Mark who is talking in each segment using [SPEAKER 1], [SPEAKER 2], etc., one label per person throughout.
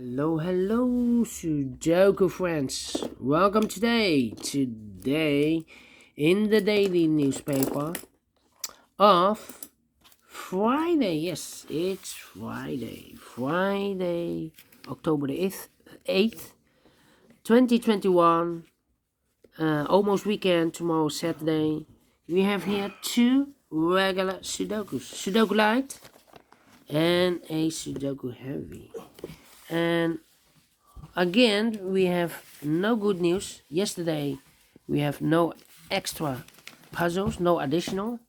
[SPEAKER 1] Hello, Sudoku friends. Welcome today in the daily newspaper of Friday. Yes, it's Friday. Friday, October the 8th, 2021. Almost weekend, tomorrow Saturday. We have here two regular Sudokus. Sudoku Light and a Sudoku Heavy. And again, we have no good news. Yesterday, we have no extra puzzles, no additional.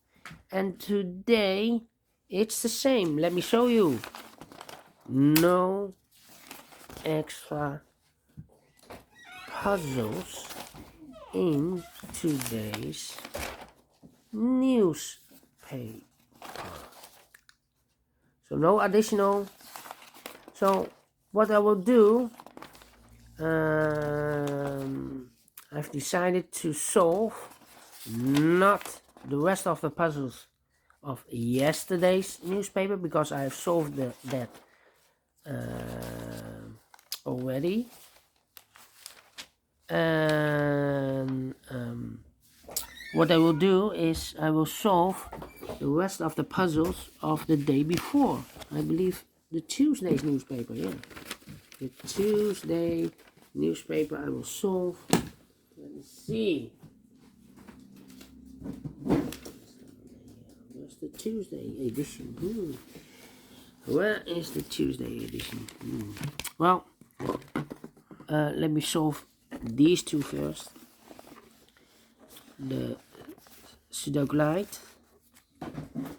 [SPEAKER 1] And today, it's the same. Let me show you. No extra puzzles in today's newspaper. So no additional. So what I will do, I've decided to solve not the rest of the puzzles of yesterday's newspaper, because I have solved that already. And what I will do is I will solve the rest of the puzzles of the day before. I believe the Tuesday's newspaper, yeah. The Tuesday newspaper I will solve. Let me see. Where's the Tuesday edition? Where is the Tuesday edition? Well, let me solve these two first. The Sudoku Light,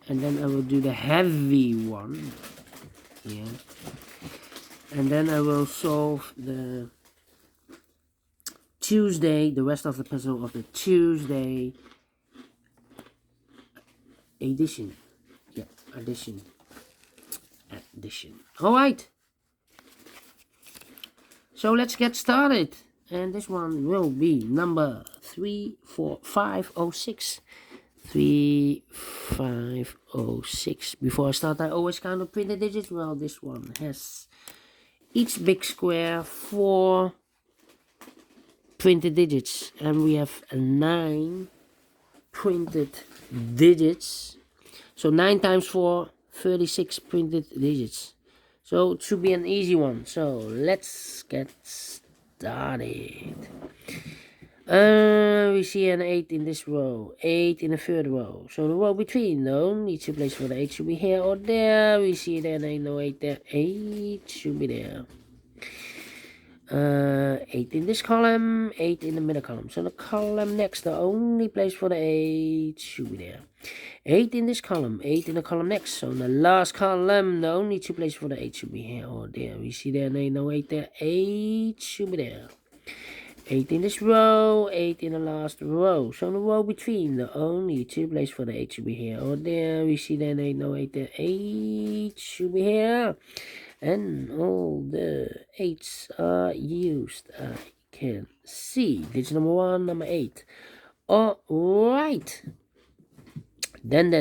[SPEAKER 1] and then I will do the heavy one. Yeah. And then I will solve the Tuesday, the rest of the puzzle of the Tuesday edition. Yeah, addition. Alright. So let's get started. And this one will be number 34506. 3506. Before I start, I always count the printed digits. Well, this one has each big square 4 printed digits, and we have 9 printed digits. So 9 times 4, 36 printed digits. So it should be an easy one. So let's get started. We see an 8 in this row, 8 in the third row. So the row between, the only two places for the 8 should be here or there. We see there ain't no 8 there. 8 should be there. 8 in this column, 8 in the middle column. So the column next, the only place for the 8 should be there. 8 in this column, 8 in the column next. So in the last column, the only two places for the 8 should be here or there. We see there ain't no 8 there. 8 should be there. 8 in this row, 8 in the last row. So in the row between, the only two places for the 8 should be here or there. We see there ain't no 8 there. 8 should be here. And all the 8s are used. I can see. Digit number 1, number 8. Alright. Then.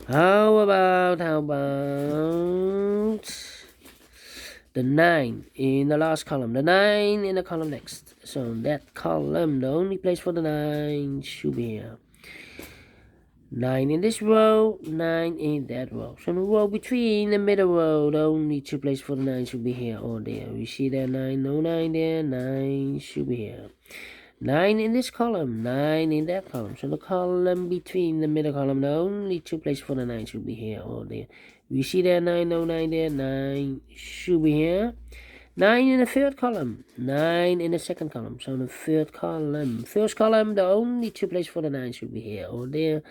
[SPEAKER 1] How about the 9 in the last column, the 9 in the column next. So in that column, the only place for the 9 should be here. 9 in this row, 9 in that row. So in the row between, the middle row, the only two places for the 9 should be here or there. We see there 9, no 9 there, 9 should be here. 9 in this column, 9 in that column. So the column between, the middle column, the only two places for the 9 should be here or there. We see there 9, no 9 there, 9 should be here. 9 in the third column, 9 in the second column. So in the third column, first column, the only two places for the 9 should be here or there.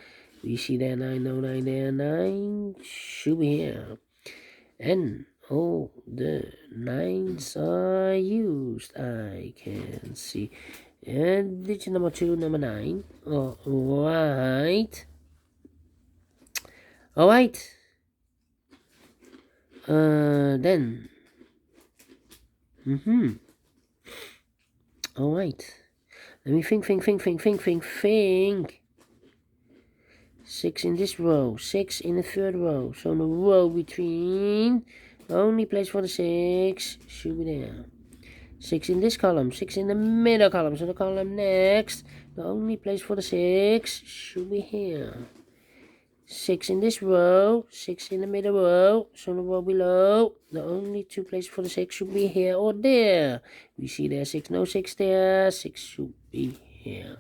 [SPEAKER 1] We see there 9, no 9 there, 9 should be here. And all the 9s are used, I can see. And digit number 2, number 9. Alright. Then. Alright. Let me think. 6 in this row, 6 in the third row. So in the row between, The only place for the 6 should be there. 6 in this column, 6 in the middle column, so the column next, the only place for the 6 should be here. 6 in this row, 6 in the middle row, so the row below, the only 2 places for the 6 should be here or there. We see there 6, no 6 there, 6 should be here.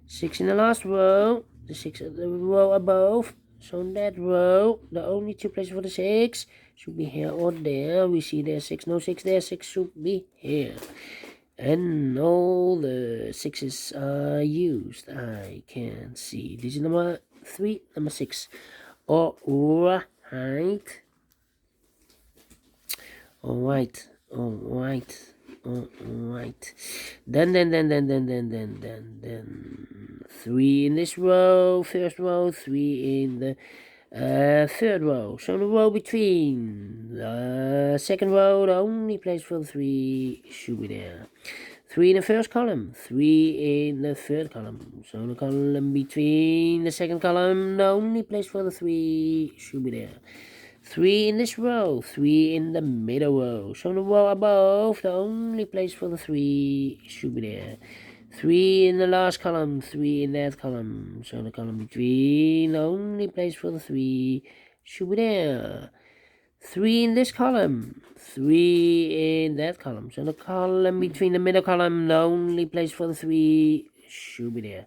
[SPEAKER 1] 6 in the last row, the 6 at the row above, so in that row, the only 2 places for the 6 should be here or there. We see there 6, no 6 there, 6 should be here. And all the 6's are used. I can see. This is number 3, number 6. Alright. Alright. Then 3 in this row, first row, 3 in the third row. So the row between the second row, the only place for the 3 should be there. 3 in the first column, 3 in the third column. So the column between the second column, the only place for the 3 should be there. 3 in this row, 3 in the middle row. So the row above, the only place for the 3 should be there. 3 in the last column, 3 in that column. So the column between, the only place for the 3 should be there. 3 in this column, 3 in that column. So the column between the middle column, the only place for the 3 should be there.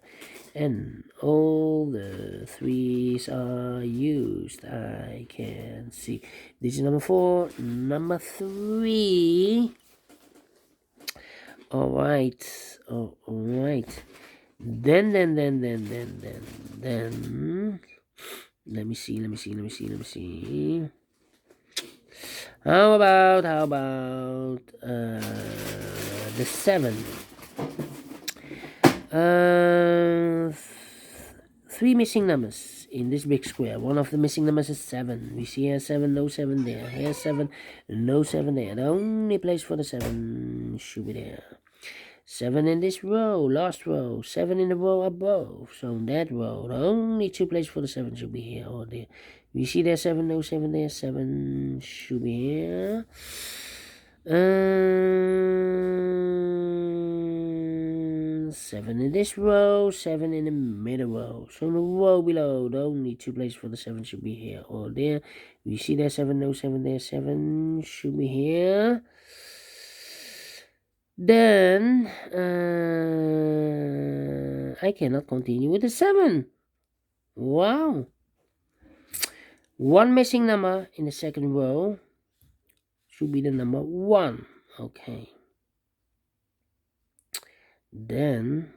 [SPEAKER 1] And all the 3's are used. I can see. This is number 4. Number 3. Alright. Then. Let me see. How about the 7? 3 missing numbers in this big square. One of the missing numbers is 7. We see here 7, no 7 there. Here 7, no 7 there. The only place for the 7 should be there. 7 in this row, last row. 7 in the row above. So in that row, the only 2 places for the 7 should be here or there. We see there 7, no 7 there. 7 should be here. 7 in this row, 7 in the middle row. So in the row below, the only 2 places for the 7 should be here or there. We see there 7, no 7 there. 7 should be here. Then I cannot continue with the 7. Wow. 1 missing number in the second row should be the number 1. Okay. Then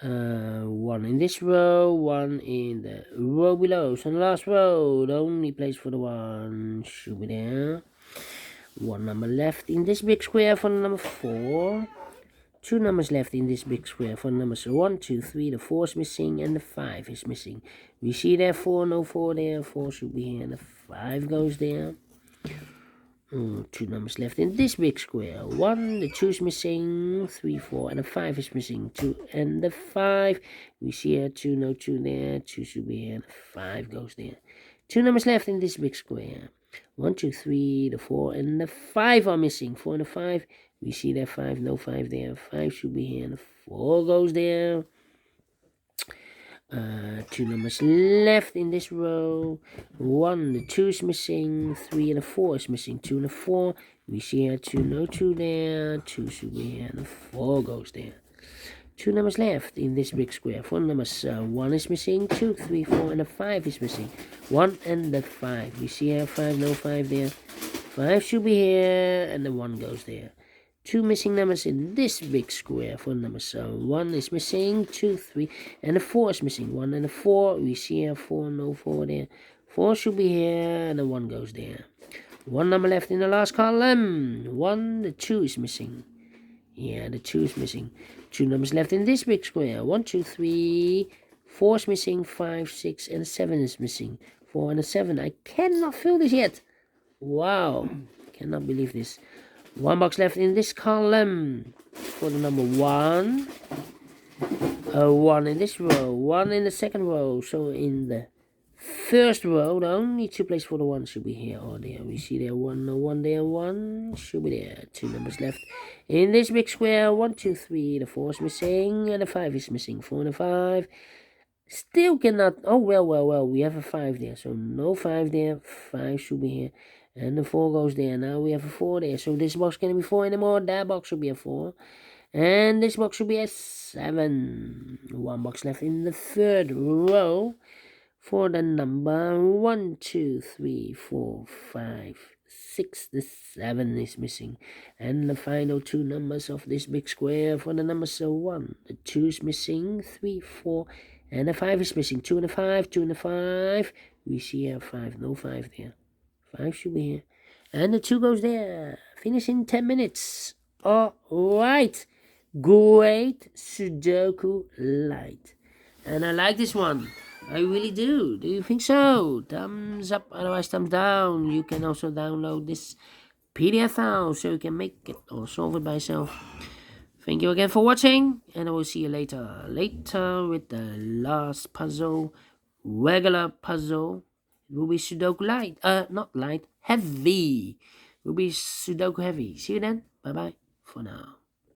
[SPEAKER 1] 1 in this row, 1 in the row below. So the last row, the only place for the 1 should be there. 1 number left in this big square for the number 4. 2 numbers left in this big square for the numbers 1, 2, 3. The 4 is missing and the 5 is missing. We see there 4, no 4 there. 4 should be here and the 5 goes there. 2 numbers left in this big square. 1, the 2 is missing. 3, 4, and the 5 is missing. 2 and the 5. We see here 2, no 2 there. 2 should be here and the 5 goes there. 2 numbers left in this big square. 1, 2, 3, the 4 and the 5 are missing. 4 and the 5. We see there 5, no 5 there. 5 should be here and the 4 goes there. 2 numbers left in this row. 1, the 2 is missing. 3 and the 4 is missing. 2 and the 4. We see here 2, no 2 there. 2 should be here and the 4 goes there. 2 numbers left in this big square. 4 numbers, 1 is missing. 2, 3, 4 and the 5 is missing. 1 and the 5. We see here 5, no 5 there. 5 should be here and the 1 goes there. 2 missing numbers in this big square for numbers. 1 is missing, 2, 3, and the 4 is missing. 1 and the 4, we see here 4, no 4 there. 4 should be here, and the 1 goes there. 1 number left in the last column. 1, the 2 is missing. Yeah, the 2 is missing. 2 numbers left in this big square. 1, 2, 3, 4 is missing, 5, 6, and 7 is missing. 4 and a 7. I cannot fill this yet. Wow, cannot believe this. 1 box left in this column for the number 1. 1 in this row, 1 in the second row. So in the first row, the only two places for the 1 should be here or there. We see there 1 there, 1 should be there. 2 numbers left. In this big square, 1, 2, 3, the 4 is missing, and the 5 is missing. 4 and a 5. Still cannot, oh, well, we have a 5 there, so no 5 there. 5 should be here. And the 4 goes there. Now we have a 4 there, so this box can't be 4 anymore. That box should be a 4. And this box should be a 7. 1 box left in the third row for the number 1, 2, 3, 4, 5, 6. The 7 is missing. And the final 2 numbers of this big square for the numbers 1. The 2 is missing, 3, 4, and the 5 is missing. 2 and a 5, 2 and a 5. We see here 5, no 5 there. 5 should be here. And the 2 goes there. Finish in 10 minutes. Alright. Great Sudoku Light. And I like this one. I really do. Do you think so? Thumbs up, otherwise thumbs down. You can also download this PDF file so you can make it or solve it by yourself. Thank you again for watching, and I will see you later. Later with the last puzzle, regular puzzle. It will be Sudoku Light. Not light, heavy. It will be Sudoku heavy. See you then. Bye bye for now.